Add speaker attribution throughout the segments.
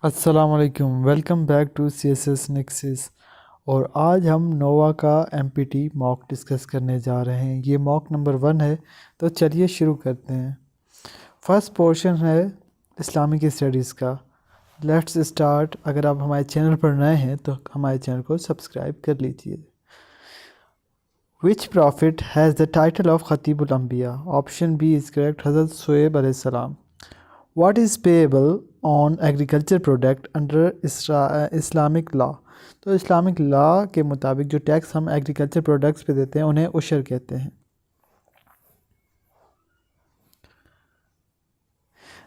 Speaker 1: अस्सलाम वालेकुम, welcome back to C S S Nexus. और आज हम नोवा का एमपीटी मॉक डिस्कस करने जा रहे हैं। ये मॉक नंबर 1 है, तो चलिए शुरू करते हैं। फर्स्ट पोर्शन है इस्लामिक स्टडीज़ का। Let's start. अगर आप हमारे चैनल पर नए हैं तो हमारे चैनल को सब्सक्राइब कर लीजिए। Which prophet has the title of खतीबुल अंबिया? ऑप्शन बी इज़ करेक्ट, हज़रत शुएब अलैहिस्सलाम। What is payable on agriculture product under Islamic law? तो इस्लामिक लॉ के मुताबिक जो टैक्स हम एग्रीकल्चर प्रोडक्ट्स पे देते हैं उन्हें उशर कहते हैं।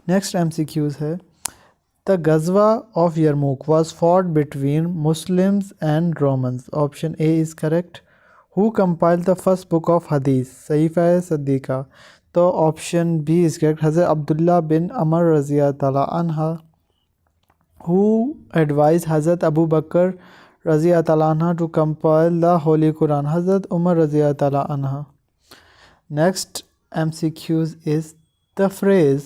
Speaker 1: नेक्स्ट एमसीक्यूज है, द गजवा of Yarmouk was fought between Muslims and Romans. Option A is correct. Who compiled the first book of हदीस? सहीफा सदीका। तो ऑप्शन बी इज़ करेक्ट, हज़रत अब्दुल्ला बिन अमर रज़िया ताला अन्हा। Who advised Hazrat Abu Bakr Raziyallahu Ta'ala anha to compile the Holy Quran? Hazrat Umar Raziyallahu Ta'ala anha. Next MCQs is, the phrase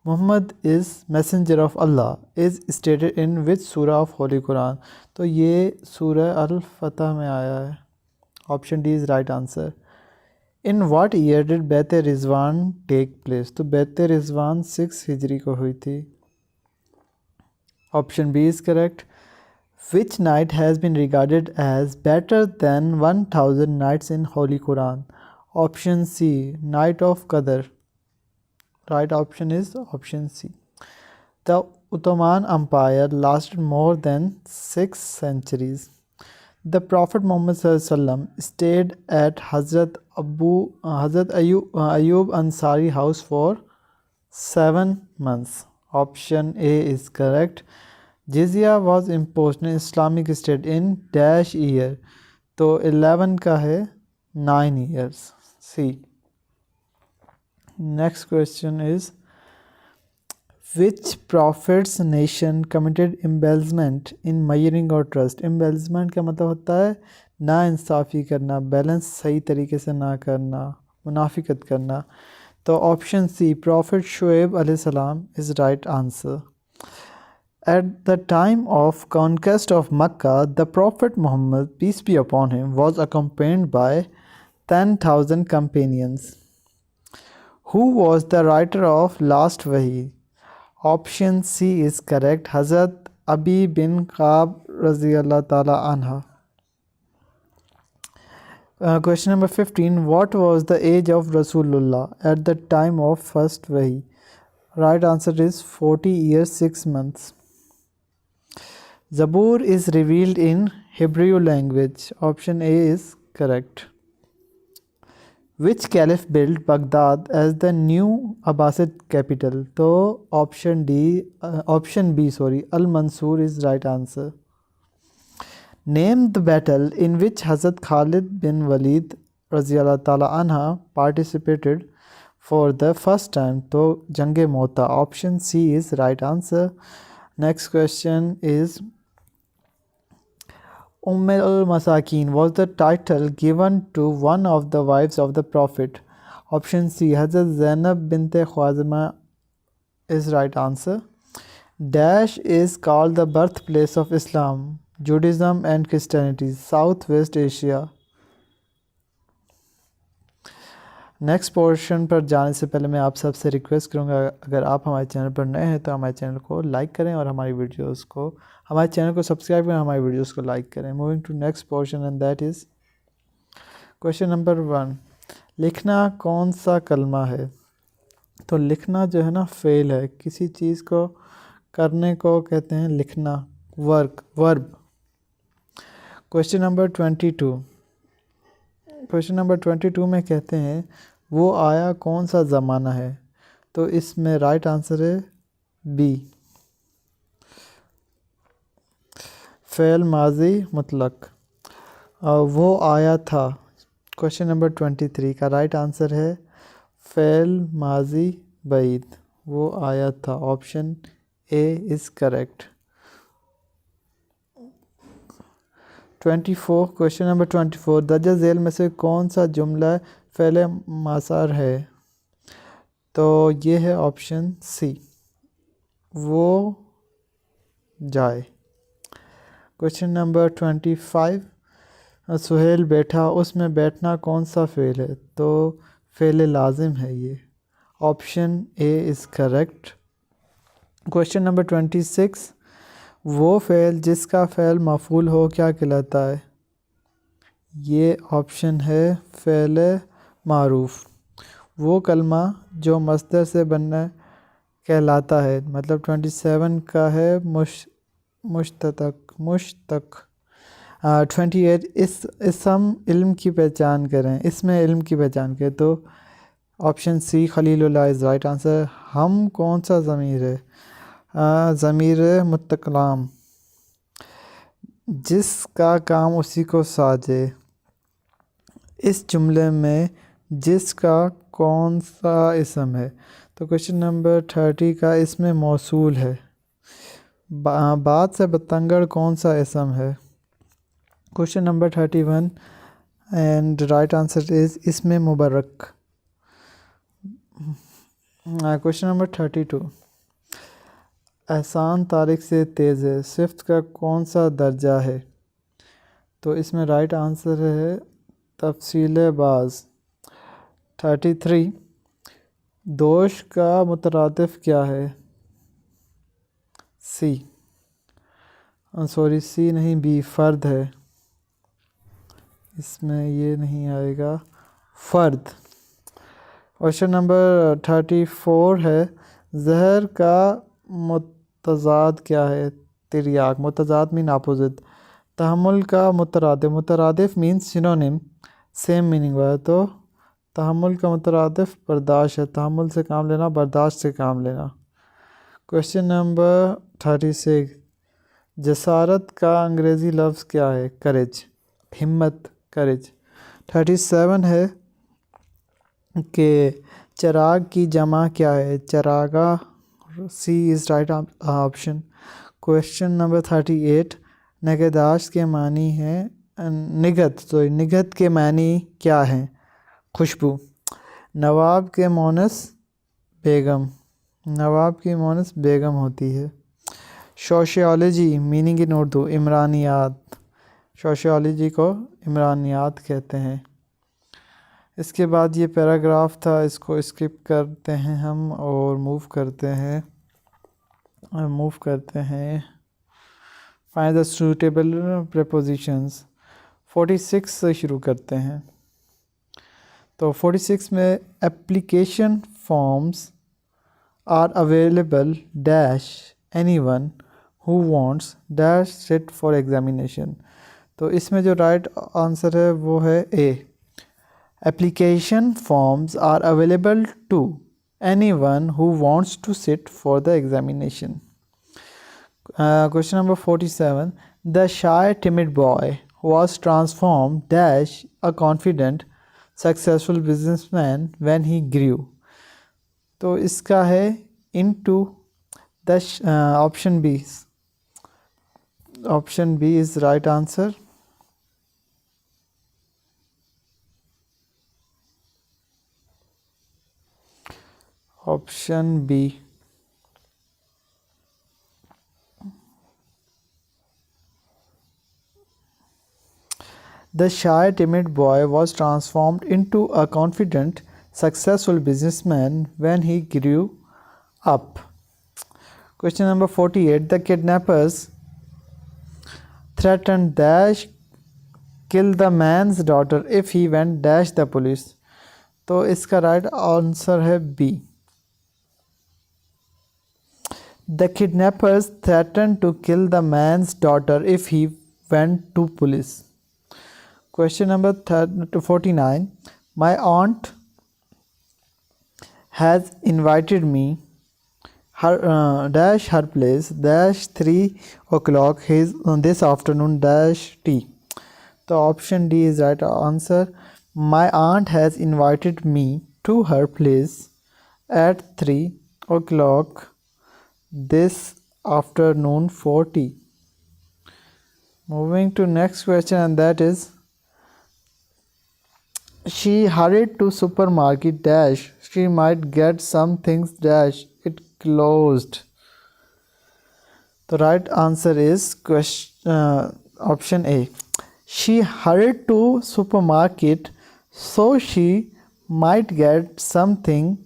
Speaker 1: Muhammad is messenger of Allah is stated in which surah of Holy Quran? तो ये सूरह अल-फतह में आया है। Option D is right answer. In what year did बैत Rizwan take place? तो बैत रिजवान 6 हिजरी को हुई थी। Option B is correct. Which night has been regarded as better than 1000 nights in Holy Quran? Option C, Night of Qadr. Right option is option C. The Ottoman Empire lasted more than 6 centuries. The Prophet Muhammad SAW stayed at Hazrat Ayub Ansari house for 7 months. Option A is correct. जिजिया was impose in Islamic state in dash year? तो 11 का है 9 years. C. Next question is, which prophet's nation committed embezzlement in measuring or trust? एम्बेल्समेंट का मतलब होता है ना इंसाफ़ी करना, बैलेंस सही तरीके से ना करना, मुनाफिकत करना। तो ऑप्शन सी, प्रॉफिट शुएब अलैहिस्सलाम is right answer. At the time of conquest of Mecca, the Prophet Muhammad, peace be upon him, was accompanied by 10,000 companions. Who was the writer of last Wahi? Option C is correct, Hazrat Abi bin Ka'b Raziyallahu Ta'ala anha. Question number 15. What was the age of Rasulullah at the time of first Wahi? Right answer is 40 years 6 months. Zabur is revealed in Hebrew language. Option A is correct. Which caliph built Baghdad as the new Abbasid capital? तो option B, Al-Mansur is right answer. Name the battle in which Hazrat Khalid bin Walid Raziyallahu Ta'ala anha participated for the first time. तो जंगे Mota. Option C is right answer. Next question is, al-Masakin was the title given to one of the wives of the Prophet. Option C, Hazrat Zainab bint Khwazima is right answer. Dash is called the birthplace of Islam, Judaism and Christianity, Southwest Asia. Next portion पर जाने से पहले मैं आप सबसे request करूंगा, अगर आप हमारे चैनल पर नए हैं तो हमारे चैनल को लाइक करें और हमारे चैनल को सब्सक्राइब करें, हमारी वीडियोस को लाइक करें। Moving to next portion and that is question number 1। लिखना कौन सा कलमा है? तो लिखना जो है ना फेल है, किसी चीज़ को करने को कहते हैं लिखना, वर्ब। क्वेश्चन नंबर 22 में कहते हैं वो आया कौन सा ज़माना है? तो इसमें राइट आंसर है बी, फ़ेल माजी मुतलक। वो आया था, क्वेश्चन नंबर 23 का राइट आंसर है फ़ेल माजी बईद, वो आया था। Option A is correct. 24, question number 24, दर्ज झेल में से कौन सा जुमला फ़ेल मासार है? तो ये है ऑप्शन सी, वो जाए। क्वेश्चन नंबर 25, सुहेल बैठा, उसमें बैठना कौन सा फ़ेल है? तो फ़ेल लाजिम है ये। Option A is correct. Question number 26, वो फ़ेल जिसका फ़ेल मफ़ूल हो क्या कहलाता है? ये ऑप्शन है फ़ेल मारूफ़। वो कलमा जो मस्दर से बनना कहलाता है, मतलब 27 का है मुश्तक। 28, इस हम इल्म की पहचान करें, इसमें इल्म की पहचान करें। तो option C Khalilullah is right answer. हम कौन सा ज़मीर है? ज़मीर मुतकलाम, जिसका काम उसी को साजे। इस जुमले में जिसका कौन सा इसम है? तो क्वेश्चन नंबर 30 का इसमें मौसूल है। बात से बतंगड़ कौन सा इसम है? Question number 31 and right answer is इसमें मुबारक। क्वेश्चन नंबर 32, एहसान तारिक से तेज़ है, सिफ्त का कौन सा दर्जा है? तो इसमें राइट आंसर है तफसील बाज़। 33, दोष का मुतरादिफ क्या है? सी, सॉरी सी नहीं, बी फ़र्द है। इसमें ये नहीं आएगा, फ़र्द। क्वेश्चन नंबर 34 है, जहर का मुतज़ाद क्या है? तिर्याक। मुतज़ाद मीन अपोजिट। तहम्मुल का मुतरादिफ मीन्स सिनोनिम, सेम मीनिंग वाला। तो तहम्मुल का मुतरादिफ बर्दाश्त है, तहम्मुल से काम लेना, बर्दाश्त से काम लेना। क्वेश्चन नंबर 36, जसारत का अंग्रेज़ी लफ्ज़ क्या है? करेज, हिम्मत, करेज। 37 है कि चराग की जमा क्या है? चरागा। C is right option. Question number 38, निगहदाश्त के मानी है निगहत के मानी क्या है? खुशबू। नवाब के मोनस बेगम, नवाब की मोनस बेगम होती है। सोशियोलॉजी मीनिंग इन उर्दू इमरानियात, सोशियोलॉजी को इमरानियात कहते हैं। इसके बाद ये पैराग्राफ था, इसको स्किप करते हैं हम और मूव करते हैं फाइंड द सूटेबल प्रीपोजिशंस। 46 से शुरू करते हैं। तो 46 में application forms are available dash anyone who wants dash sit for examination. तो इसमें जो राइट आंसर है वो है ए, application forms are available to anyone who wants to sit for the examination. Question number 47, the shy timid boy was transformed dash a confident successful businessman when he grew. तो इसका है into the option B. Option B is right answer. Option B. The shy, timid boy was transformed into a confident, successful businessman when he grew up. Question number 48. The kidnappers threatened dash kill the man's daughter if he went dash the police. तो इसका right answer है B. The kidnappers threatened to kill the man's daughter if he went to police. Question number 49. My aunt has invited me her dash her place dash 3 o'clock this afternoon dash tea. The option D is right answer. My aunt has invited me to her place at 3 o'clock this afternoon for tea. Moving to next question, and that is, she hurried to supermarket dash she might get some things dash it closed. The right answer is option A. She hurried to supermarket so she might get something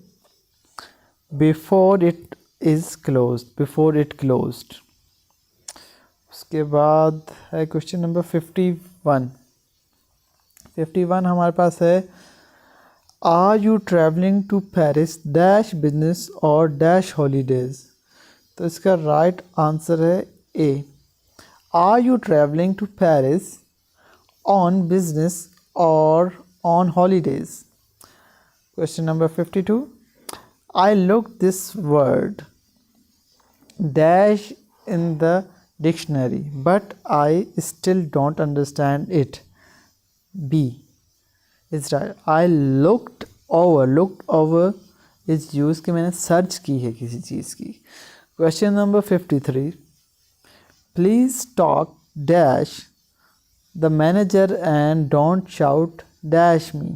Speaker 1: before it is closed. Before it closed. उसके बाद है question number 51. 51 हमारे पास है are you travelling to Paris dash business or dash holidays. तो इसका right answer है A. Are you travelling to Paris on business or on holidays. Question number 52. I looked this word dash in the dictionary but I still don't understand it. B is right. I looked over is used कि मैंने search की है किसी चीज़ की. Question number 53. Please talk dash the manager and don't shout dash me.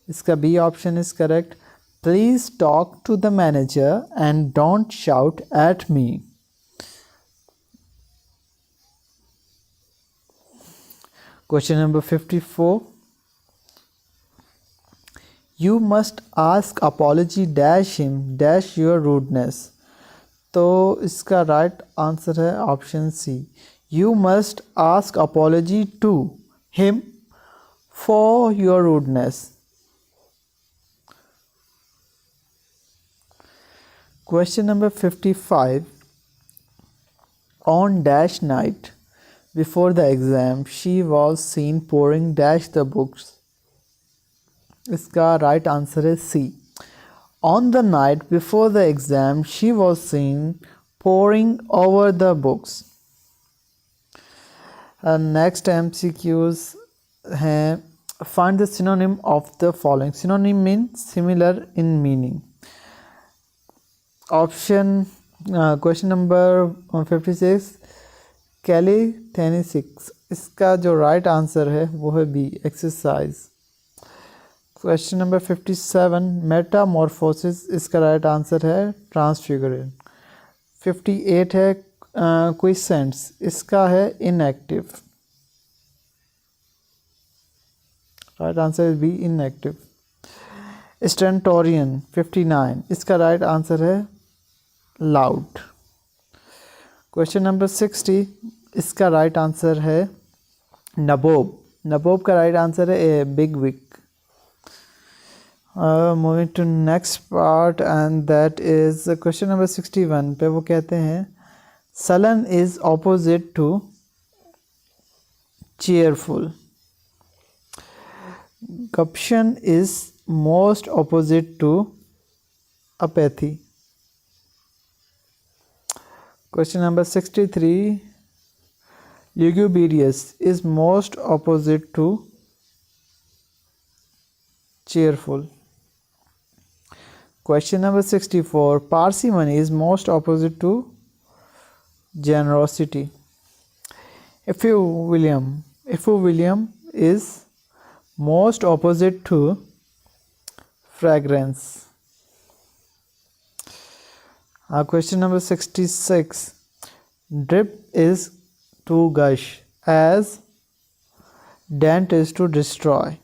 Speaker 1: इसका B option is correct. Please talk to the manager and don't shout at me. Question number 54. You must ask apology dash him dash your rudeness. तो इसका right answer है option C. You must ask apology to him for your rudeness. Question number 55. On dash night before the exam, she was seen pouring dash the books. इसका right answer is C. On the night before the exam, she was seen pouring over the books. Next MCQs हैं. Find the synonym of the following. Synonym means similar in meaning. Option question number 56 calisthenics. इसका जो right answer है वो है B exercise. Question number 57 metamorphosis. इसका right answer है transfiguration. 58 है quiescent. इसका है inactive. Right answer is B inactive. Stentorian 59. इसका राइट आंसर है लाउड. Question number 60. इसका राइट आंसर है नबोब. नबोब का राइट आंसर है A bigwig. Moving to next part and that is question number 61 पे वो कहते हैं sullen is opposite to cheerful. Option is most opposite to apathy. Question number 63. Lugubrious is most opposite to cheerful. Question number 64. Parsimony is most opposite to generosity. Effluvium is most opposite to fragrance. Question number 66. Drip is to gush as dent is to destroy.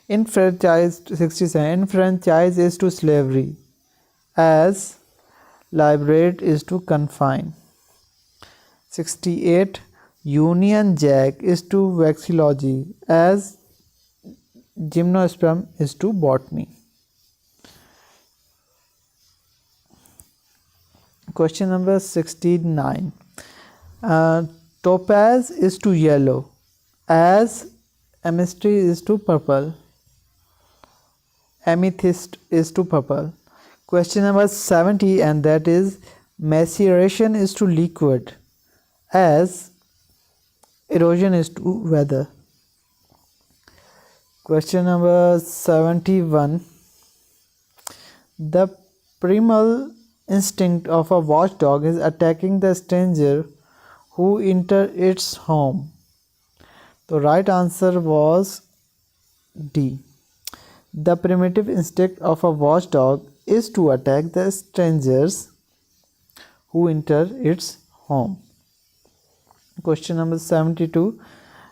Speaker 1: Enfranchised 67. Enfranchise is to slavery as liberate is to confine. 68. Union Jack is to vexillology as gymnosperm is to botany. Question number 69. Topaz is to yellow as amethyst is to purple. Amethyst is to purple. Question number 70 and that is maceration is to liquid as erosion is to weather. Question number 71. The primal instinct of a watchdog is attacking the stranger who enter its home. The right answer was D. The primitive instinct of a watchdog is to attack the strangers who enter its home. Question number 72,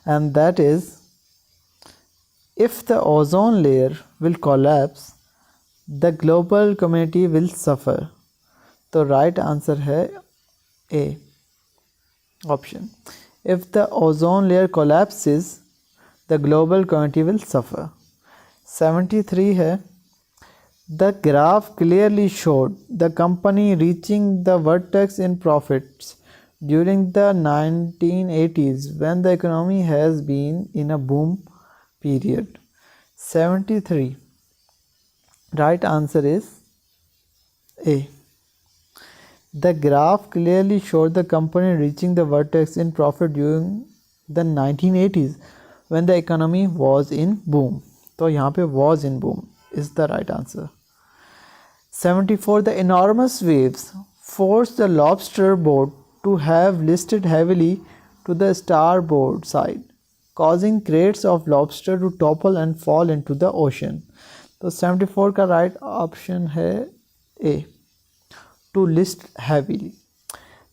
Speaker 1: and that is, if the ozone layer will collapse, the global community will suffer. तो right answer है A option, if the ozone layer collapses, the global community will suffer. 73 है, the graph clearly showed the company reaching the vertex in profits during the 1980s when the economy has been in a boom period. 73, right answer is A. The graph clearly showed the company reaching the vertex in profit during the 1980s when the economy was in boom. तो यहाँ पे was in boom is the right answer. 74, the enormous waves forced the lobster boat to have listed heavily to the starboard side, causing crates of lobster to topple and fall into the ocean. तो 74 का right option है A, to list heavily.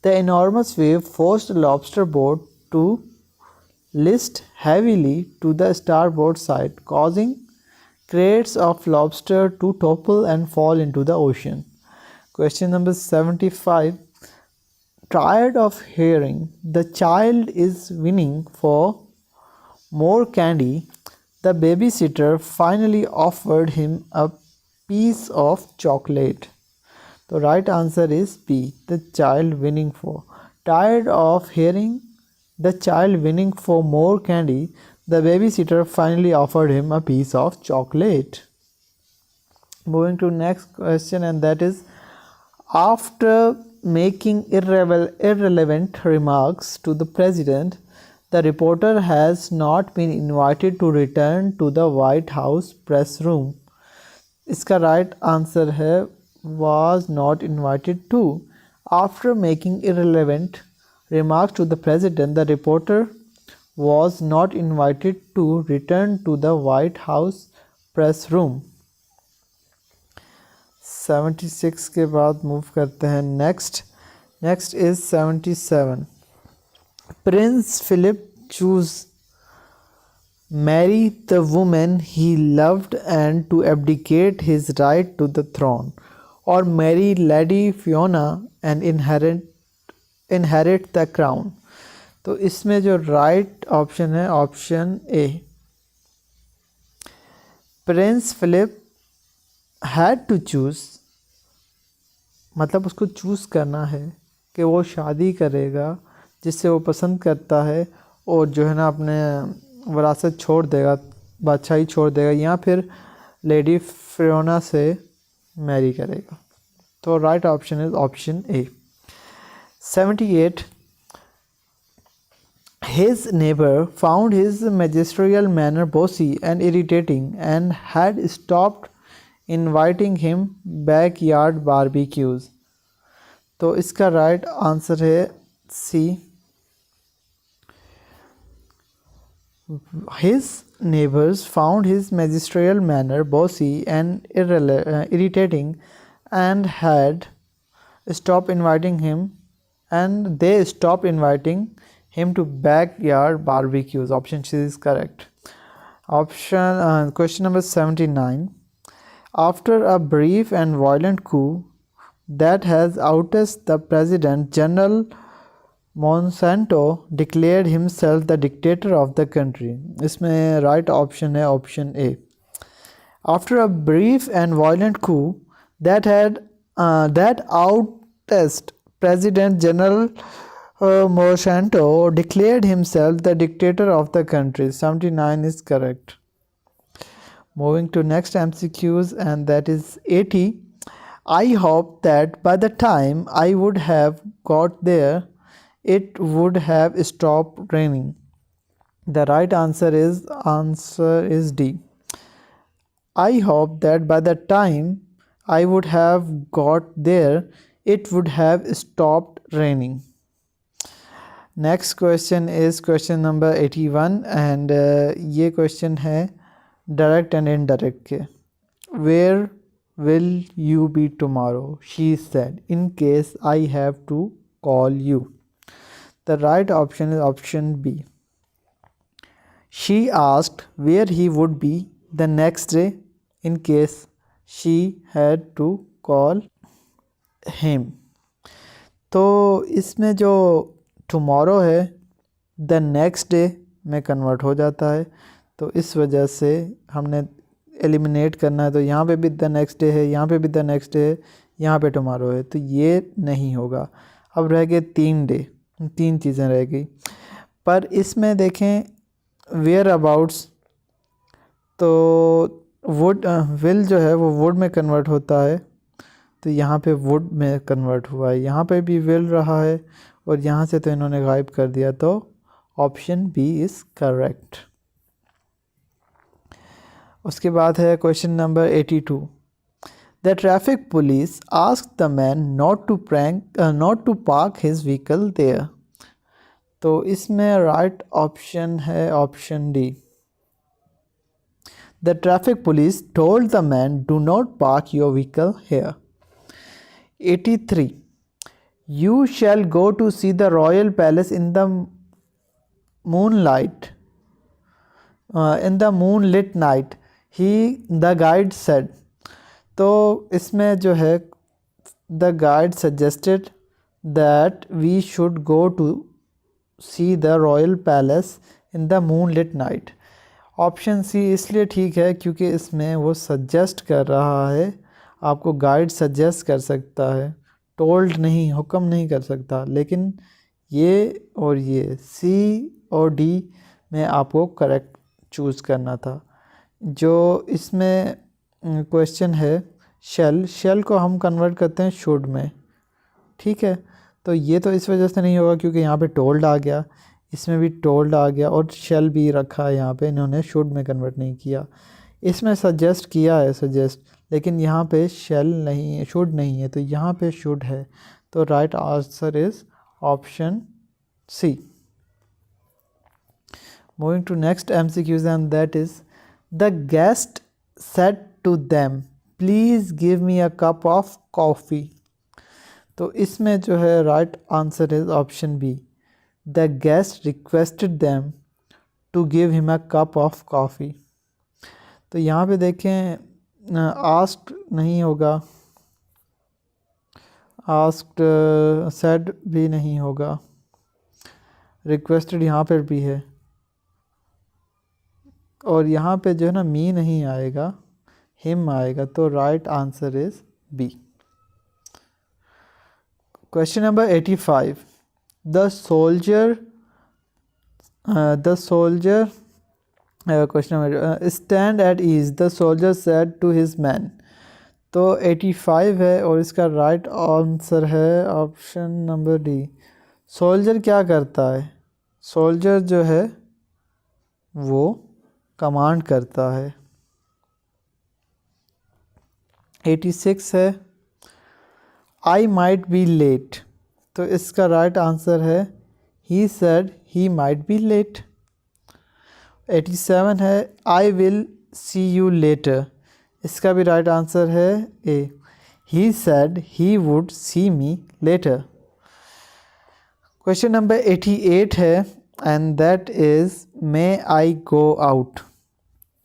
Speaker 1: The enormous wave forced the lobster boat to list heavily to the starboard side, causing crates of lobster to topple and fall into the ocean. Question number 75. Tired of hearing the child is winning for more candy, the babysitter finally offered him a piece of chocolate. The right answer is B, the child winning for. Tired of hearing the child winning for more candy, the babysitter finally offered him a piece of chocolate. Moving to next question, and that is, after making irrelevant remarks to the president, the reporter has not been invited to return to the White House press room. इसका right answer है was not invited to. After making irrelevant remarks to the president, the reporter was not invited to return to the White House press room. 76 के बाद move करते हैं next is 77. Prince Philip chose marry the woman he loved and to abdicate his right to the throne, or marry Lady Fiona and inherit the crown. तो इसमें जो right option है option A, Prince Philip had to choose, मतलब उसको choose करना है कि वो शादी करेगा जिससे वो पसंद करता है और जो है ना अपने विरासत छोड़ देगा, बादशाही छोड़ देगा, या फिर लेडी फियोना से मैरी करेगा. तो right option is option A. 78. His neighbor found his magisterial manner bossy and irritating and had stopped inviting him backyard barbecues. तो इसका राइट आंसर है सी. His neighbors found his magisterial manner bossy and irritating and had stopped inviting him, and they stopped inviting him to backyard barbecues. Option C is correct. Question number 79. After a brief and violent coup that has ousted the president, General Monsanto declared himself the dictator of the country. इसमें right option है option A. After a brief and violent coup that ousted President General Monsanto declared himself the dictator of the country. 79 is correct. Moving to next MCQs, and that is 80. I hope that by the time I would have got there, it would have stopped raining. The right answer is D. I hope that by the time I would have got there, it would have stopped raining. Next question is question number 81, and ये question है direct and indirect के. Where will you be tomorrow? She said, in case I have to call you. The right option is option B. She asked where he would be the next day in case she had to call him. तो इसमें जो tomorrow है the next day में convert हो जाता है, तो इस वजह से हमने एलिमिनेट करना है। तो यहाँ पे भी द नेक्स्ट डे है, यहाँ पे भी द नेक्स्ट डे है, यहाँ पे टुमारो है, तो ये नहीं होगा। अब रह गए 3 डे, 3 चीज़ें रह गई। पर इसमें देखें वेयर अबाउट्स, तो वुड विल जो है वो वुड में कन्वर्ट होता है, तो यहाँ पे वुड में कन्वर्ट हुआ है, यहाँ पे भी विल रहा है और यहाँ से तो इन्होंने गायब कर दिया, तो ऑप्शन बी इज़ करेक्ट। उसके बाद है question number 82। The traffic police asked the man not to park his vehicle there. तो इसमें राइट ऑप्शन है option D. The traffic police told the man do not park your vehicle here. 83। You shall go to see the royal palace in the moonlight in the moonlit night, he the guide said। तो इसमें जो है the guide suggested that we should go to see the royal palace in the moonlit night। Option C इसलिए ठीक है क्योंकि इसमें वो सजेस्ट कर रहा है, आपको गाइड सजेस्ट कर सकता है, टोल्ड नहीं, हुक्म नहीं कर सकता। लेकिन ये और ये सी और डी में आपको करेक्ट चूज़ करना था। जो इसमें क्वेश्चन है शेल को हम कन्वर्ट करते हैं शुड में, ठीक है। तो ये तो इस वजह से नहीं होगा क्योंकि यहाँ पे टोल्ड आ गया, इसमें भी टोल्ड आ गया और शेल भी रखा है यहाँ पे, इन्होंने शुड में कन्वर्ट नहीं किया। इसमें सजेस्ट किया है सजेस्ट, लेकिन यहाँ पे शेल नहीं है, शुड नहीं है, तो यहाँ पे शुड है। तो right answer is option C. Moving to next MCQs, and that is the guest said to them, please give me a cup of coffee। तो इसमें जो है right answer is option B. The guest requested them to give him a cup of coffee. तो यहाँ पे देखें asked नहीं होगा, आस्क्ड सेड भी नहीं होगा, रिक्वेस्टेड यहाँ पर भी है, और यहाँ पे जो है ना मी नहीं आएगा, हिम आएगा। तो right answer is B. Question number 85। The soldier question number stand at ease the soldier said to his man. तो 85 है और इसका राइट आंसर है ऑप्शन नंबर डी। सोल्जर क्या करता है? सोल्जर जो है वो कमांड करता है। 86 है आई माइट बी लेट। तो इसका राइट आंसर है he said he might be late. 87 है I will see you later. इसका भी राइट आंसर है A, he said he would see me later. Question number 88 है and that is may I go out.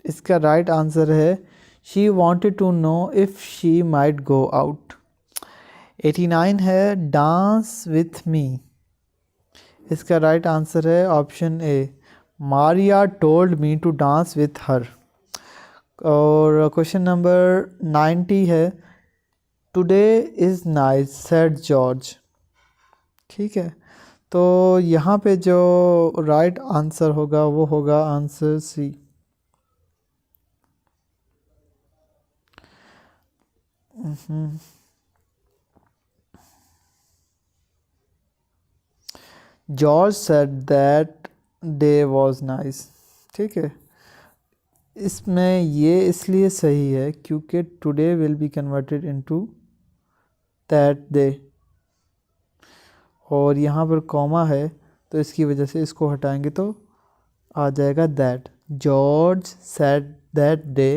Speaker 1: इसका right answer है she wanted to know if she might go out. 89 है dance with me. इसका right answer है option A, Maria told me to dance with her. और question number 90 है today is nice said George. ठीक है, तो यहाँ पे जो राइट आंसर होगा वो होगा answer C. George said that day was nice. ठीक है, इसमें ये इसलिए सही है क्योंकि today will be converted into that day, और यहाँ पर कॉमा है तो इसकी वजह से इसको हटाएंगे तो आ जाएगा that. George said that day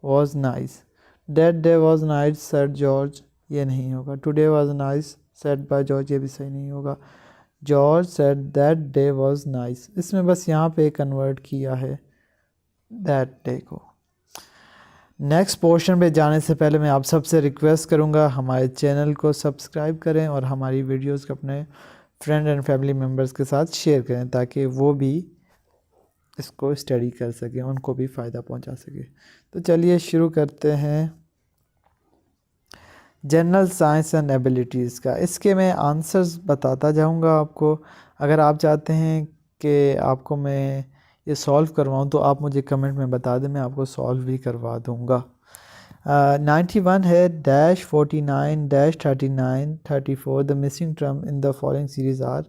Speaker 1: was nice. That day was nice said George, ये नहीं होगा. Today was nice said by George, ये भी सही नहीं होगा. George said that day was nice, इसमें बस यहाँ पे कन्वर्ट किया है दैट डे को. नेक्स्ट पोर्शन पे जाने से पहले मैं आप सबसे रिक्वेस्ट करूँगा हमारे चैनल को सब्सक्राइब करें और हमारी वीडियोस को अपने फ्रेंड एंड फैमिली मेम्बर्स के साथ शेयर करें ताकि वो भी इसको स्टडी कर सकें, उनको भी फ़ायदा पहुंचा सके. तो चलिए शुरू करते हैं जनरल साइंस एंड एबिलिटीज़ का. इसके मैं आंसर्स बताता जाऊंगा आपको. अगर आप चाहते हैं कि आपको मैं ये सॉल्व करवाऊं तो आप मुझे कमेंट में बता दें, मैं आपको सॉल्व भी करवा दूंगा. 91 है, dash 49 dash 39 34 the missing term in the following series are.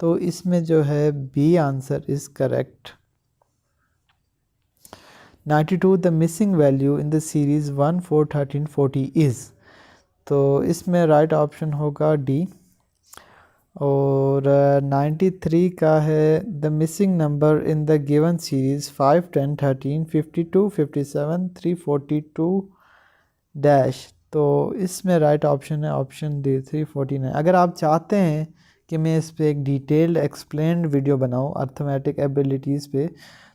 Speaker 1: तो इसमें जो है B answer is correct. 92 the missing value in the series 1 4 13 40 is. तो इसमें राइट ऑप्शन होगा डी. और 93 का है the missing number in the given series 5 10 13 52 57 342 dash. तो इसमें राइट ऑप्शन है ऑप्शन डी 349. अगर आप चाहते हैं कि मैं इस पर एक डिटेल्ड एक्सप्लेन्ड वीडियो बनाऊं अर्थमेटिक एबिलिटीज़ पे,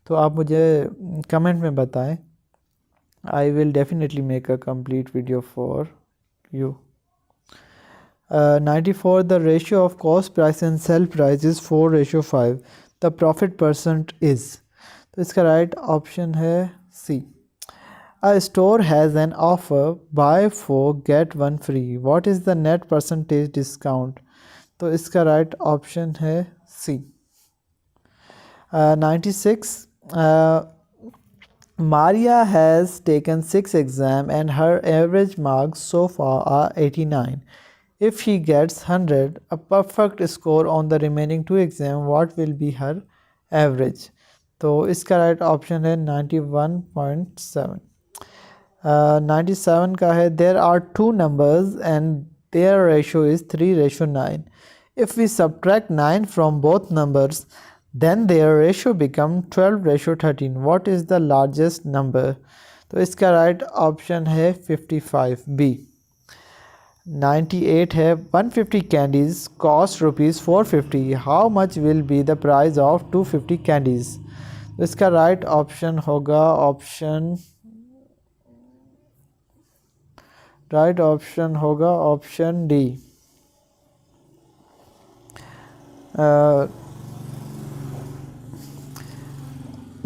Speaker 1: तो आप मुझे कमेंट में बताएं. I will definitely make a complete video for you. 94 the ratio of cost price and sell price is 4:5. the profit percent is. तो इसका राइट ऑप्शन है सी. A store has an offer buy 4 get 1 free. what is the net percentage discount? तो इसका right option है सी. 96 Maria has taken 6 exams and her average marks so far are 89. If she gets 100, a perfect score on the remaining 2 exams, what will be her average? तो इसका right option है 91.7. 97 का है there are 2 numbers and their ratio is 3:9. If we subtract 9 from both numbers, then their ratio become 12:13. what is the largest number? तो इसका right option है 55 B. 98 है 150 candies cost rupees 450. how much will be the price of 250 candies? तो इसका right option होगा option D.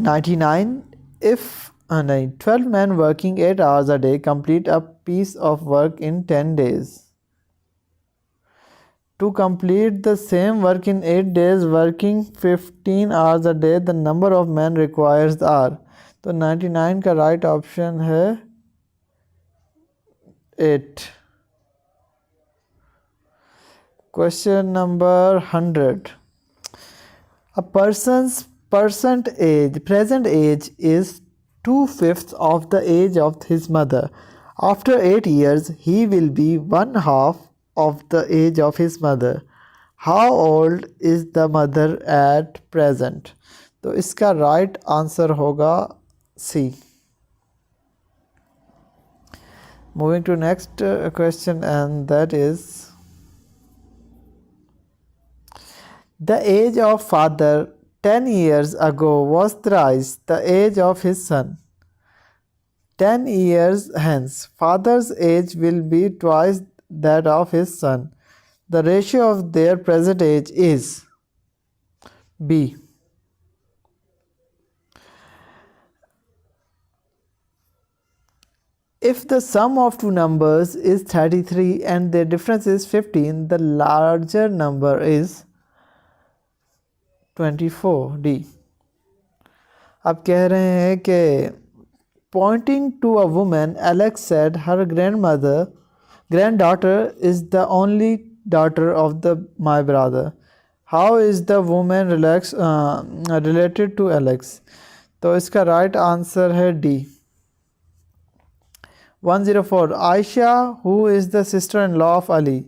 Speaker 1: 99 if 12 men working 8 hours a day complete a piece of work in 10 days. To complete the same work in 8 days working 15 hours a day, the number of men requires are. तो 99 का right option है 8. Question number 100. A person's present age is 2/5 of the age of his mother. After 8 years, he will be 1/2 of the age of his mother. How old is the mother at present? तो इसका right answer होगा सी. Moving to next question, and that is the age of father 10 years ago was thrice the age of his son. 10 years hence, father's age will be twice that of his son. The ratio of their present age is B. If the sum of two numbers is 33 and their difference is 15, the larger number is 24. D. अब कह रहे हैं कि pointing to a woman, Alex said her granddaughter is the only daughter of my brother. How is the woman related to Alex? तो इसका right answer है D. 104. Aisha, who is the sister-in-law of Ali,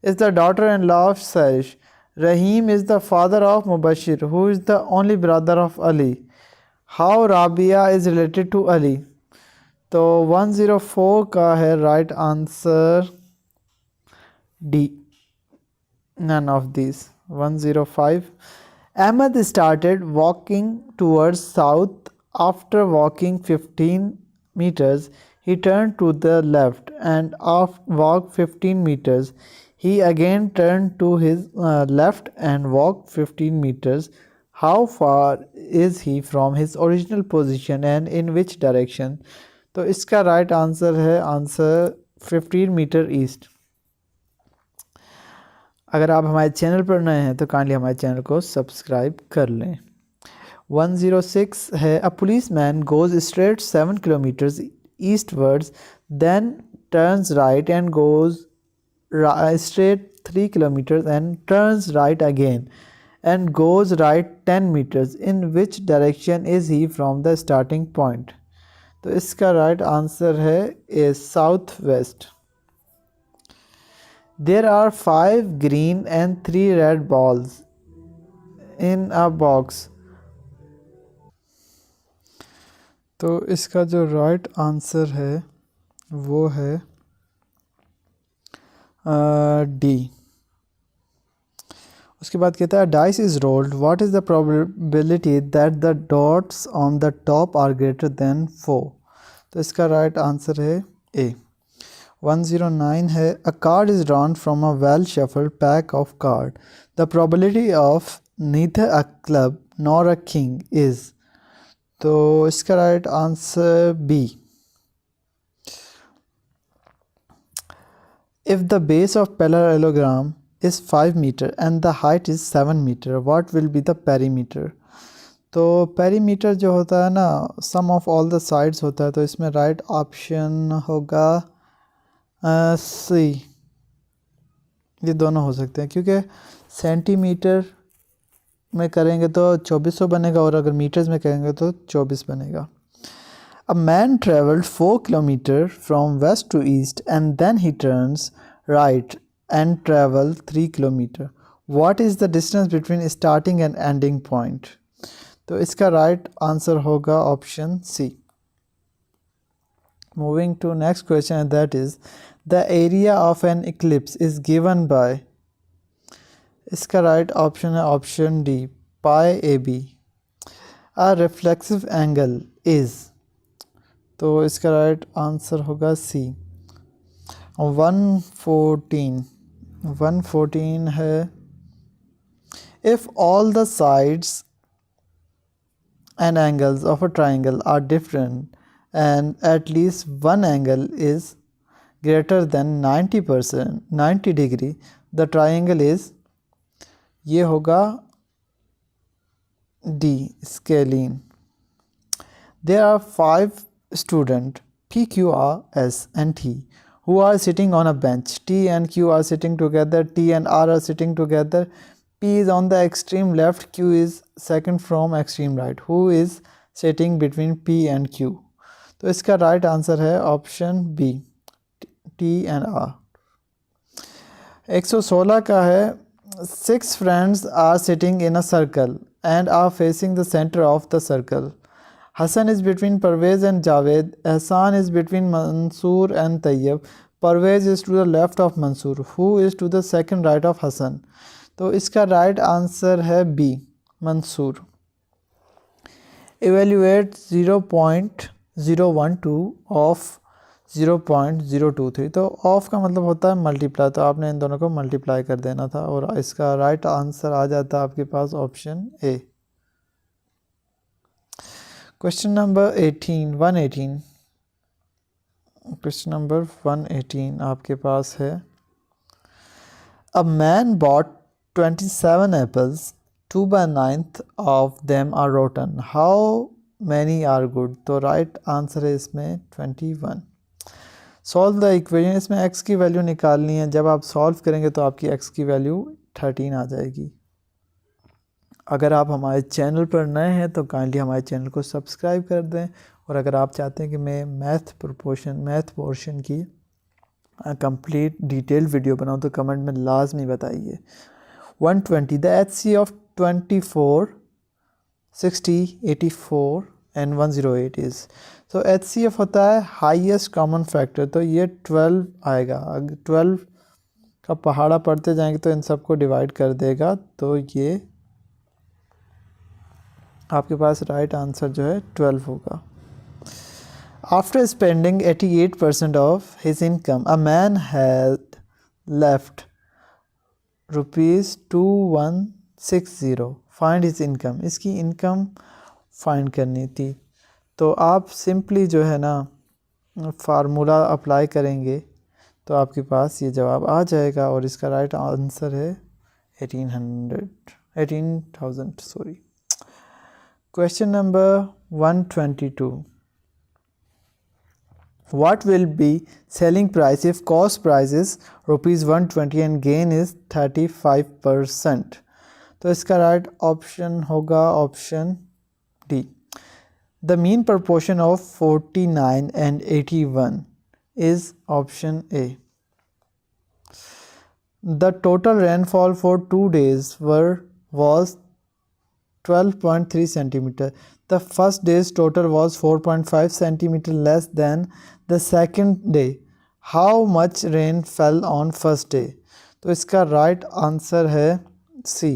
Speaker 1: is the daughter-in-law of Sarish. Rahim is the father of Mubashir, who is the only brother of Ali. How Rabia is related to Ali? तो 104 का है right answer D, none of these. 105. Ahmed started walking towards south. After walking 15 meters, he turned to the left and walked 15 meters. He again turned to his left and walked 15 meters. How far is he from his original position and in which direction? तो इसका right answer है answer 15 metre east. अगर आप हमारे channel पर नए हैं तो काइंडली हमारे चैनल को सब्सक्राइब कर लें। 106 है a police man goes straight 7 kilometers eastwards then turns right and goes straight 3 kilometers and turns right again and goes right 10 meters. In which direction is he from the starting point? तो इसका right answer है ए south west. There are 5 green and 3 red balls in a box. तो इसका जो right answer है वो है D. उसके बाद कहता है dice is rolled, what is the probability that the dots on the top are greater than 4? तो इसका राइट आंसर है ए। 109 है a card is drawn from a well shuffled pack of card, the probability of neither a club nor a king is. तो इसका right answer B. If the base of parallelogram is 5 meter and the height is 7 meter, what will be the perimeter? तो perimeter जो होता है ना sum of all the sides होता है, तो इसमें राइट ऑप्शन होगा सी। ये दोनों हो सकते हैं क्योंकि सेंटीमीटर में करेंगे तो 2400 बनेगा और अगर मीटर्स में करेंगे तो 24 बनेगा। A man traveled 4 kilometers from west to east and then he turns right and travels 3 kilometers. What is the distance between starting and ending point? तो इसका right answer होगा option C. Moving to next question, and that is the area of an eclipse is given by, इसका right option है option D, pi AB. A reflexive angle is, तो इसका right answer होगा C. 114 है if all the sides and angles of a triangle are different and at least one angle is greater than 90 degree, the triangle is, ये होगा D scalene. There are 5 student P, Q, R, S and T who are sitting on a bench. T and Q are sitting together, T and R are sitting together. P is on the extreme left, Q is second from extreme right. Who is sitting between P and Q? तो इसका right answer है option B, T and R। 116 का है 6 friends are sitting in a circle and are facing the center of the circle. Hassan is between Parvez and Javed. Hassan is between Mansoor and Tayyib. Parvez is to the left of Mansoor. Who is to the second right of Hassan? तो इसका right answer है B, Mansoor. Evaluate 0.012 of 0.023। तो of का मतलब होता है multiply, तो आपने इन दोनों को मल्टीप्लाई कर देना था और इसका राइट आंसर आ जाता है आपके पास option A. Question number 118 question number 118 आपके पास है a man bought 27 apples, 2/9 of them are rotten, how many are good? तो राइट आंसर है इसमें 21। सॉल्व द इक्वेशन, इसमें x की वैल्यू निकालनी है। जब आप सॉल्व करेंगे तो आपकी x की वैल्यू 13 आ जाएगी। अगर आप हमारे चैनल पर नए हैं तो काइंडली हमारे चैनल को सब्सक्राइब कर दें, और अगर आप चाहते हैं कि मैं मैथ पोर्शन की कंप्लीट डिटेल वीडियो बनाऊं तो कमेंट में लाजमी बताइए। 120 the HC of 24, 60, 84 and 108 is, तो HCF होता है हाईएस्ट कॉमन फैक्टर, तो ये 12 आएगा। अगर 12 का पहाड़ा पढ़ते जाएंगे तो इन सबको डिवाइड कर देगा, तो ये आपके पास राइट आंसर जो है 12 होगा। After spending 88% of his income a man had left ₹2160। Find his income, इसकी इनकम फाइंड करनी थी। तो आप सिंपली जो है ना फार्मूला अप्लाई करेंगे तो आपके पास ये जवाब आ जाएगा, और इसका राइट आंसर है 18,000 sorry. Question number 122, what will be selling price if cost price is ₹120 and gain is 35%? तो इसका राइट ऑप्शन होगा option D. The mean proportion of 49 and 81 is option A. The total rainfall for 2 days was 12.3 centimeter. The first day's total was 4.5 centimeter less than the second day. How much rain fell on first day? तो इसका right answer है सी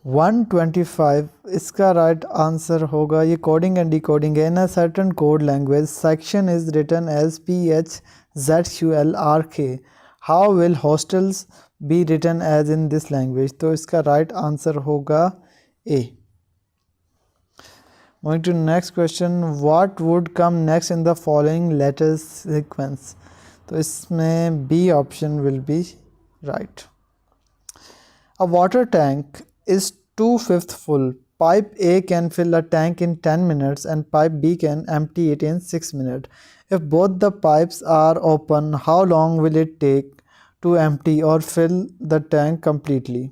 Speaker 1: 125। इसका right answer होगा, ये coding and decoding है। In a certain code language section is written as PHZQLRK। How will hostels be written as in this language? तो इसका right answer होगा ए। Moving to next question, what would come next in the following letter sequence? तो इसमें B option will be right. A water tank is 2/5 full. Pipe A can fill a tank in 10 minutes and pipe B can empty it in 6 minutes. If both the pipes are open, how long will it take to empty or fill the tank completely?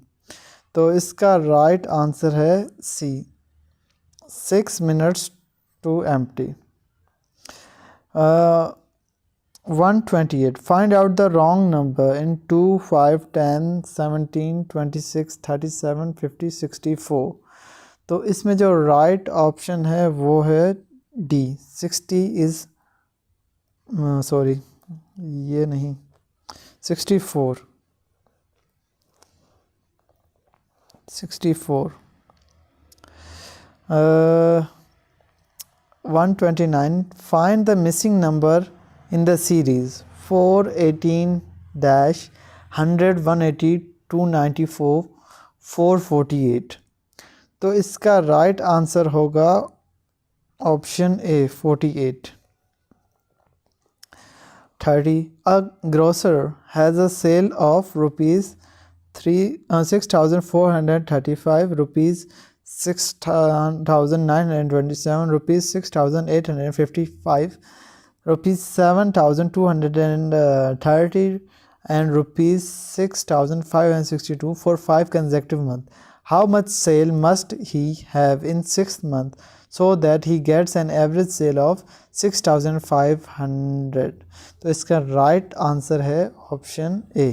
Speaker 1: तो इसका right answer है C, 6 minutes to empty. 128. Find out the wrong number in 2, 5, 10, 17, 26, 37, 50, 64. तो इसमें जो right option है वो है D, 60 is sorry ये नहीं 64 129. Find the missing number in the series 4, 18, 100, 180, 294, 448. तो इसका राइट आंसर होगा option A 48. 30. A grocer has a sale of ₹6,435, ₹6,927, ₹6,855, ₹7,230, and ₹6,562 for 5 consecutive months. How much sale must he have in 6th month so that he gets an average sale of 6,500? तो इसका right answer है option A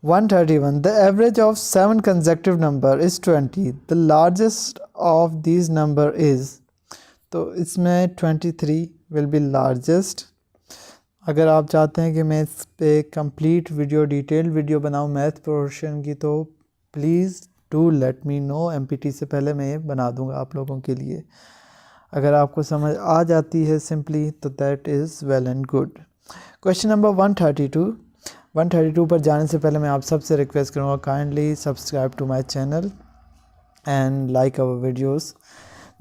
Speaker 1: 131. The average of 7 consecutive number is 20. The largest of these number is, तो इसमें 23 will be largest. अगर आप चाहते हैं कि मैं इस पे कंप्लीट वीडियो डिटेल वीडियो बनाऊं मैथ पोर्शन की, तो please do let me know. MPT से पहले मैं ये बना दूंगा आप लोगों के लिए। अगर आपको समझ आ जाती है सिंपली तो that is well and good. Question number 132 पर जाने से पहले मैं आप सबसे रिक्वेस्ट करूँगा, kindly subscribe to my channel and like our videos.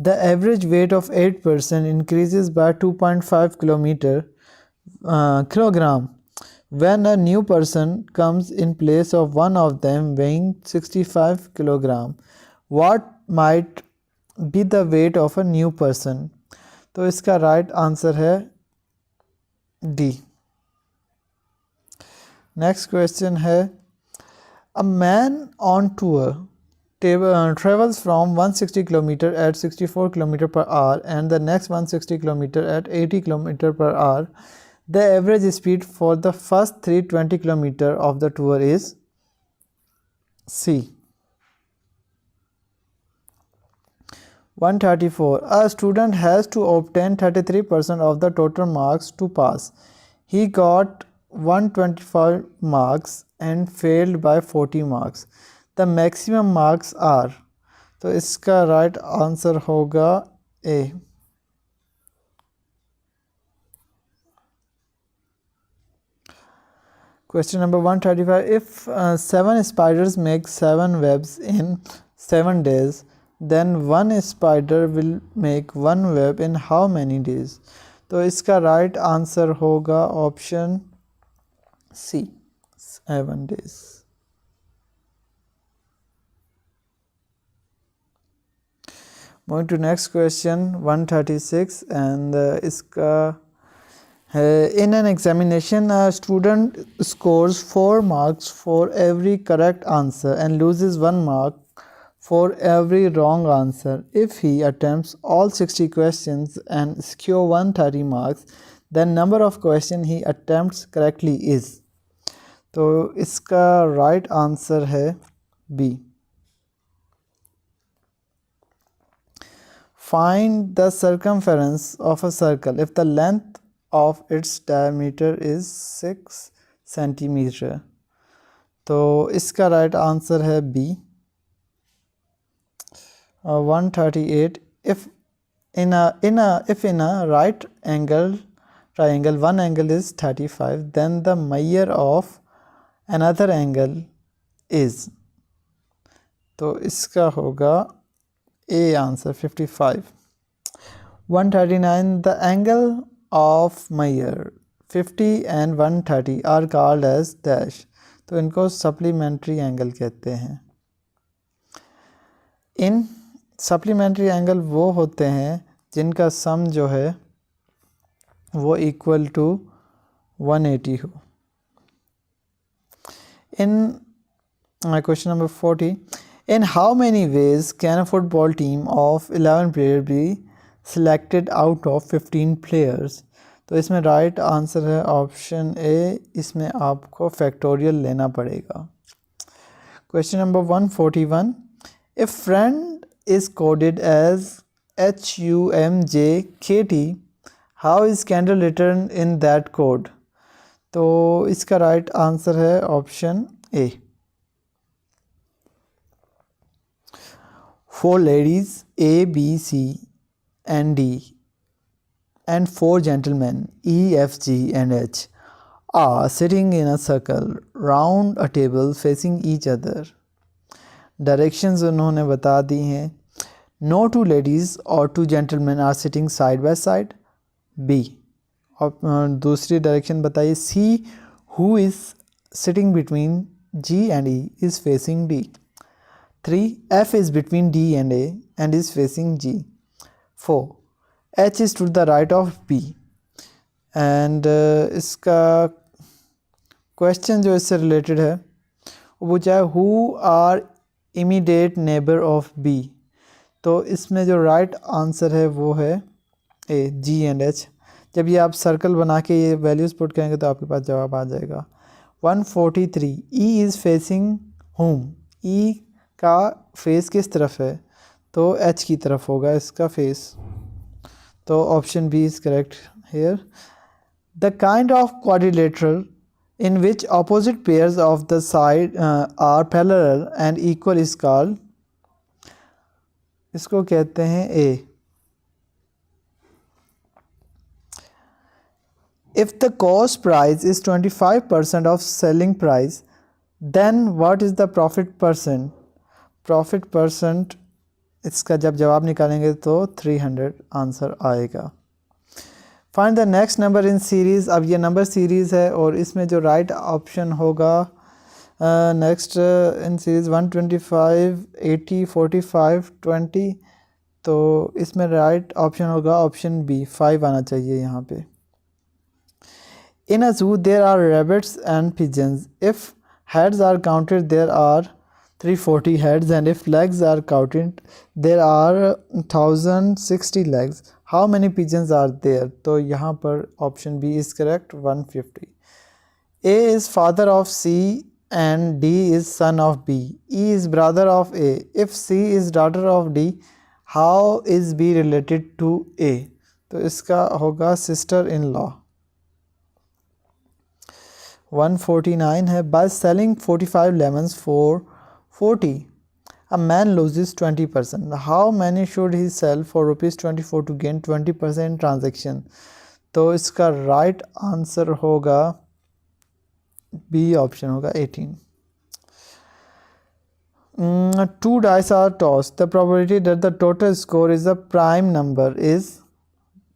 Speaker 1: The average weight of 8 person increases by 2.5 kilogram when a new person comes in place of one of them weighing 65 kilogram. What might be the weight of a new person? तो इसका right answer है D. Next question है, a man on tour travels from 160 km at 64 km per hour and the next 160 km at 80 km per hour. The average speed for the first 320 km of the tour is C. 134. A student has to obtain 33% of the total marks to pass. He got 125 marks and failed by 40 marks. The maximum marks are. तो इसका right answer होगा ए. Question number 135. If 7 spiders make 7 webs in 7 days, then one spider will make 1 web in how many days? तो इसका right answer होगा option C, 7 days. Moving to next question 136, and इसका in an examination, a student scores 4 marks for every correct answer and loses 1 mark for every wrong answer. If he attempts all 60 questions and secure 130 marks, then number of questions he attempts correctly is. तो इसका right answer है B. Find the circumference of a circle if the length of its diameter is 6 centimeter. तो इसका right answer है B. 138. If in a right angle triangle one angle is 35, then the measure of another angle is. तो इसका होगा A answer 55. 139. The angle of measure 50 and 130 are called as dash. तो इनको supplementary angle कहते हैं. इन supplementary angle वो होते हैं जिनका sum जो है वो equal to 180 हो. In question number 40. In how many ways can a football team of 11 players be selected out of 15 players? तो इसमें राइट आंसर है ऑप्शन ए. इसमें आपको फैक्टोरियल लेना पड़ेगा. Question number 141. If friend is coded as HUMJKT, how is candle written in that code? तो इसका right answer है option A. 4 ladies A, B, C and D and 4 gentlemen E, F, G and H are sitting in a circle round a table facing each other. Directions उन्होंने बता दी हैं. No 2 ladies or 2 gentlemen are sitting side by side. B. और दूसरी direction बताइए. C, who is sitting between G and E is facing D. 3. F is between D and A and is facing G. 4. H is to the right of B. And इसका question जो इससे related है वो पूछा है who are immediate neighbor of B. तो इसमें जो राइट आंसर है वो है ए, G and H. जब ये आप सर्कल बना के ये वैल्यूज़ पुट करेंगे तो आपके पास जवाब आ जाएगा. 143. E is facing whom? E का फेस किस तरफ है? तो H की तरफ होगा इसका फेस. तो option B is correct here. The kind of quadrilateral in which opposite pairs of the side are parallel and equal is called. इसको कहते हैं A. If the cost price is 25% of selling price, then what is the profit percent? Profit percent इसका जब जवाब निकालेंगे तो 300 answer आएगा. Find the next number in series. अब ये नंबर सीरीज़ है और इसमें जो राइट ऑप्शन होगा नेक्स्ट इन सीरीज़ 125, 80, 45, 20. तो इसमें राइट ऑप्शन होगा ऑप्शन बी, 5 आना चाहिए यहाँ पे. In a zoo there are rabbits and pigeons. If heads are counted there are 340 heads, and if legs are counted there are 1060 legs. How many pigeons are there? तो यहाँ पर option B is correct, 150. A is father of C and D is son of B. E is brother of A. If C is daughter of D, how is B related to A? तो इसका होगा sister in law. 149 है, by selling 45 lemons for 40 a man loses 20%. How many should he sell for rupees 24 to gain 20% transaction? तो इसका right answer होगा B option होगा 18. Two dice are tossed. The probability that the total score is a prime number is,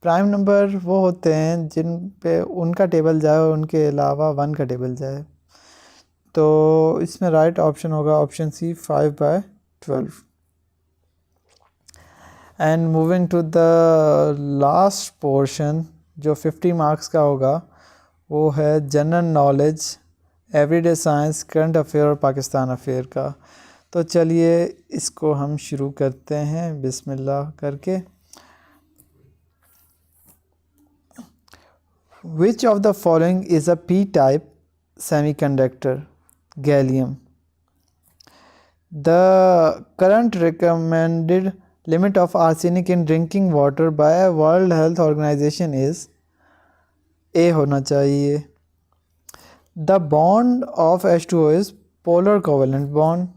Speaker 1: prime number वो होते हैं जिन पे उनका table जाए और उनके अलावा 1 का टेबल जाए। तो इसमें राइट ऑप्शन होगा option C 5/12. And moving to the last portion जो 50 मार्क्स का होगा वो है general knowledge, everyday science, current affair और पाकिस्तान अफेयर का। तो चलिए इसको हम शुरू करते हैं बिस्मिल्लाह करके। Which of the following is a p-type semiconductor? Gallium. The current recommended limit of arsenic in drinking water by World Health Organization is, A होना चाहिए। The bond of H2O is polar covalent bond.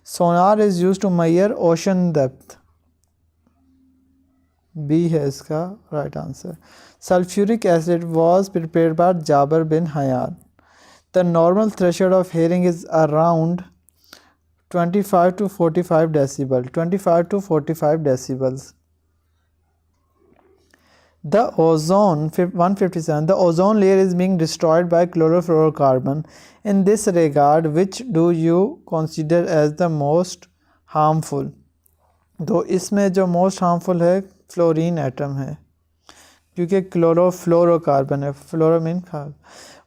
Speaker 1: Sonar is used to measure ocean depth. B है इसका right answer. Sulfuric acid was prepared by Jabir bin Hayyan. The normal threshold of hearing is around 25 to 45 decibel. 25 to 45 decibels. The ozone 157. The ozone layer is being destroyed by chlorofluorocarbon. In this regard, which do you consider as the most harmful? तो इसमें जो most harmful है fluorine atom है क्योंकि chlorofluorocarbon है, फ्लोरोमीन खाद।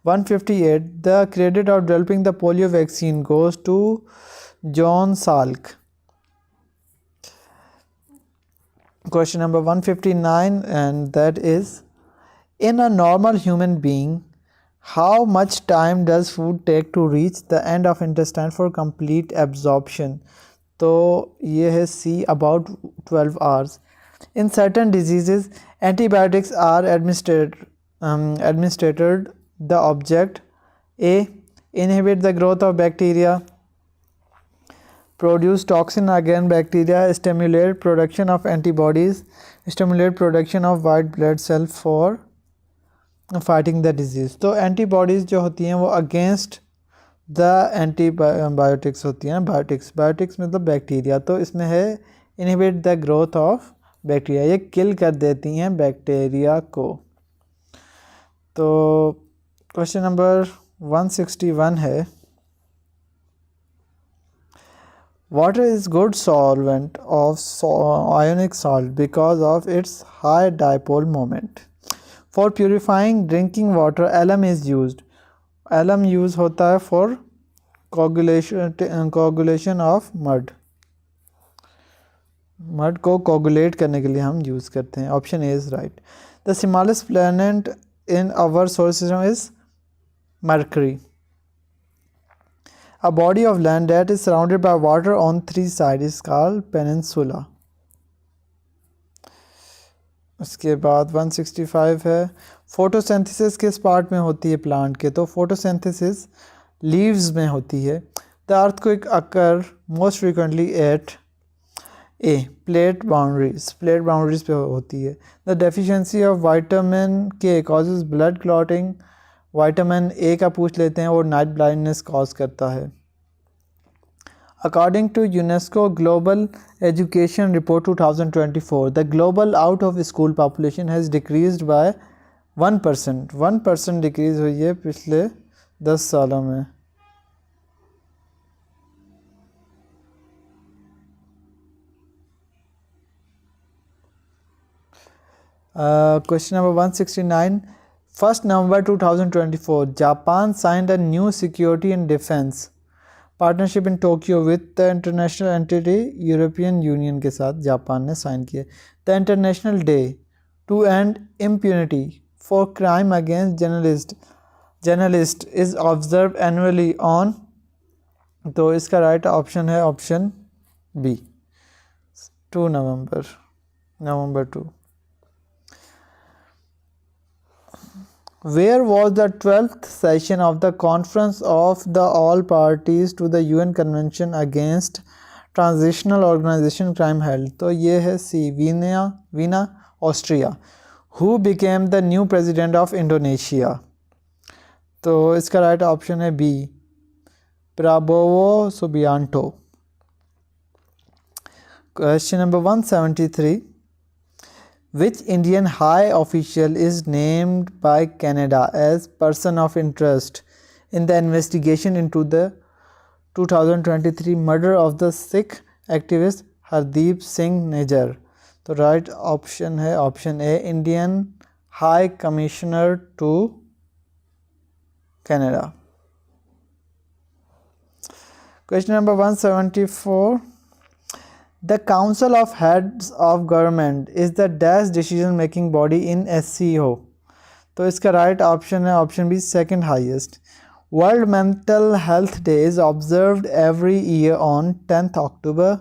Speaker 1: 158. The credit of developing the polio vaccine goes to John Salk. Question number 159 and that is, in a normal human being, how much time does food take to reach the end of intestine for complete absorption? तो ये है C, about 12 hours. In certain diseases, antibiotics are administered. The object, A, inhibit the growth of bacteria, produce toxin against bacteria, stimulate production of antibodies, stimulate production of white blood cell for fighting the disease. तो antibodies जो होती हैं वो against the antibiotics होती हैं, biotics मतलब bacteria. तो इसमें है inhibit the growth of bacteria, ये किल कर देती हैं बैक्टीरिया को। तो क्वेश्चन नंबर 161 है, water is good solvent of ionic salt because of its high dipole moment. For purifying drinking water alum is used. Alum use होता है फॉर कोगुलेशन ऑफ मड को कोगुलेट करने के लिए हम यूज़ करते हैं। Option A is right. The smallest planet in our solar system is Mercury. A body of land that is surrounded by water on 3 sides is called peninsula. उसके बाद 165 है, फोटोसिंथेसिस किस पार्ट में होती है प्लांट के? तो फोटोसिंथेसिस लीव्स में होती है। The earthquake occur most frequently at a plate boundaries पे होती है। The deficiency of vitamin K causes blood clotting. Vitamin A का पूछ लेते हैं और नाइट ब्लाइंडनेस कॉज करता है। According to UNESCO global education report 2024, the global out of school population has decreased by 1%। 1% decrease हुई है पिछले 10 सालों में। Question number 169. 1st November 2024, Japan signed a new security and defense partnership in Tokyo with the international entity European Union के साथ Japan ने sign किए। The International Day to End Impunity for Crime Against Journalists is observed annually on, तो इसका right option है option B 2 November 2. Where was the 12th session of the Conference of the All Parties to the UN Convention Against Transitional Organization Crime held? तो ये है C, Vienna Austria. Who became the new president of Indonesia? तो इसका right option है बी, Prabowo Subianto. Question number 173. Which Indian high official is named by Canada as person of interest in the investigation into the 2023 murder of the Sikh activist Hardeep Singh Nijjar? तो right option है option A, Indian high commissioner to Canada. Question number 174. The Council of Heads of Government is the dash decision making body in SCO. तो इसका right option है option B, second highest. World Mental Health Day is observed every year on 10th October.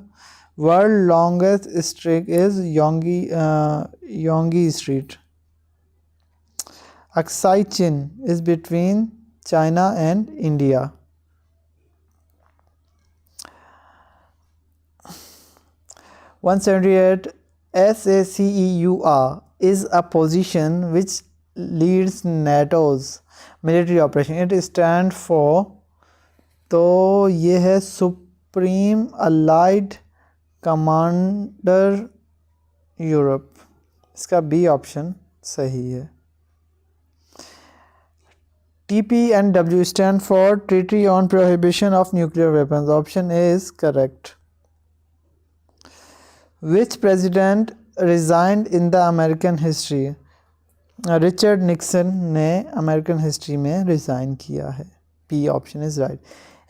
Speaker 1: World longest street is Yonggi Street. Aksai Chin is between China and India. 178. SACEUR is a position which leads NATO's military operation. It stands for, तो ये है supreme allied commander Europe. इसका B option सही है. TPNW stand for Treaty on Prohibition of Nuclear Weapons. Option A is correct. Which president resigned in the American history? Richard Nixon ने American history में resign किया है. P option is right.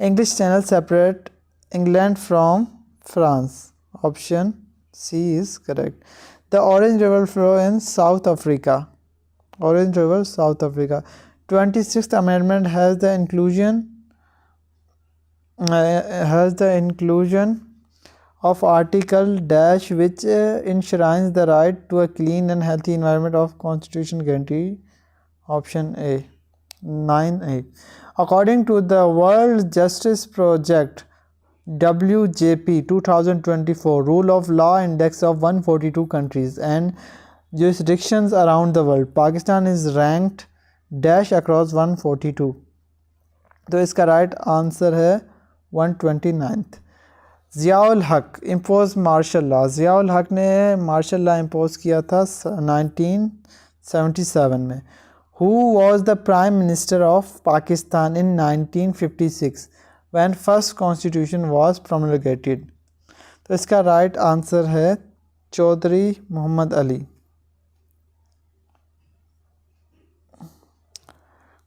Speaker 1: English Channel separate England from France. Option C is correct. The orange river flow in South Africa. Orange river South Africa. 26th amendment has the inclusion of article dash which enshrines the right to a clean and healthy environment of constitution guarantee. Option A 9A. According to the World Justice Project WJP 2024 rule of law index of 142 countries and jurisdictions around the world, Pakistan is ranked dash across 142. तो इसका right answer है 129th. Ziaul हक impose martial law. Ziaul हक ने martial law impose किया था 1977 में. Who was the prime minister of Pakistan in 1956 when first constitution was promulgated. तो इसका राइट आंसर है Chaudhary Mohammad Ali.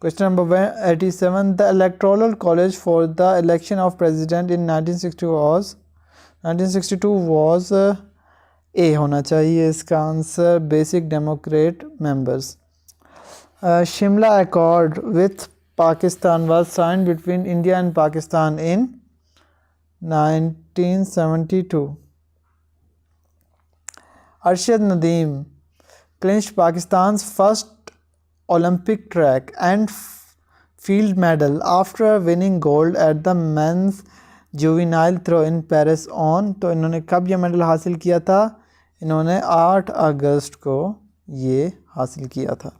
Speaker 1: Question number 87. The Electoral College for the election of president in 1962 was A होना चाहिए इसका answer. Basic Democrat members. Shimla Accord with Pakistan was signed between India and Pakistan in 1972. Arshad Nadeem clinched Pakistan's first Olympic track and field medal after winning gold at the men's juvenile throw in Paris on. तो इन्होंने कब ये medal हासिल किया था? इन्होंने 8 अगस्त को ये हासिल किया था.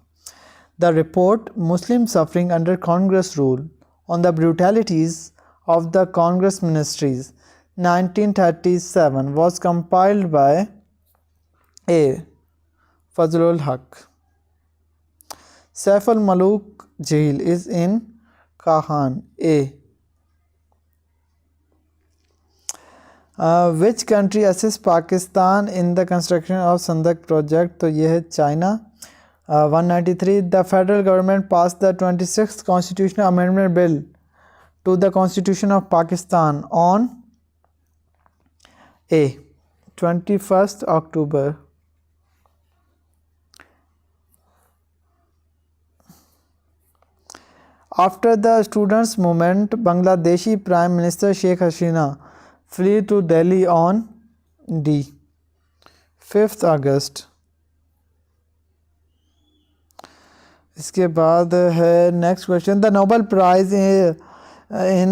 Speaker 1: The report Muslim suffering under Congress rule on the brutalities of the Congress ministries 1937 was compiled by A. Fazlul Haq. Saif al-Muluk Jail is in Kahan. A. Which country assists Pakistan in the construction of Sandak project? तो ये है China. 193. The federal government passed the 26th constitutional amendment bill to the constitution of Pakistan on A. 21st October. After the students' movement, Bangladeshi Prime Minister Sheikh Hasina flew to Delhi on D. 5 अगस्त। इसके बाद है next question, the Nobel prize in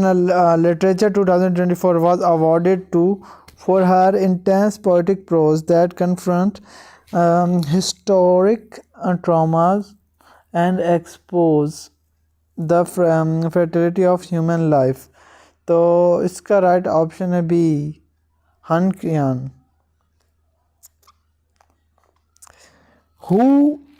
Speaker 1: literature 2024 was awarded to for her intense poetic prose that confront historic traumas and expose the fertility of human life। तो इसका right option है B, हन कियान। Who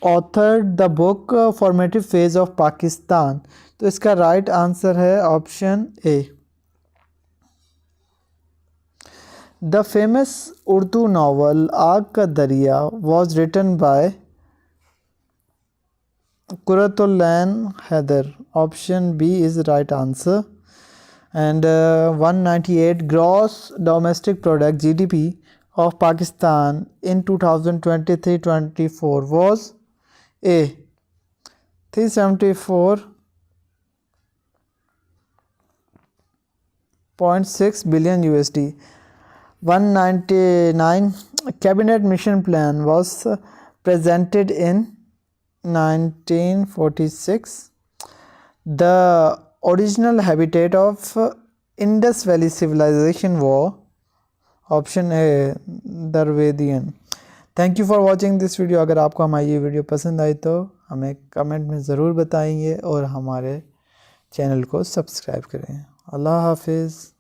Speaker 1: authored the book Formative Phase of Pakistan? तो इसका right answer है option A. The famous Urdu novel Aag ka Darya was written by Qurratulain Hyder. Option B is right answer. And 198 gross domestic product GDP of Pakistan in 2023-24 was A 374.6 billion USD। 199 cabinet mission plan was presented in 1946। The original habitat of Indus Valley civilization was option A Dravidian. Thank you for watching this video. अगर आपको हमारी ये video पसंद आई तो हमें comment में ज़रूर बताएंगे और हमारे चैनल को सब्सक्राइब करें। अल्लाह हाफिज़।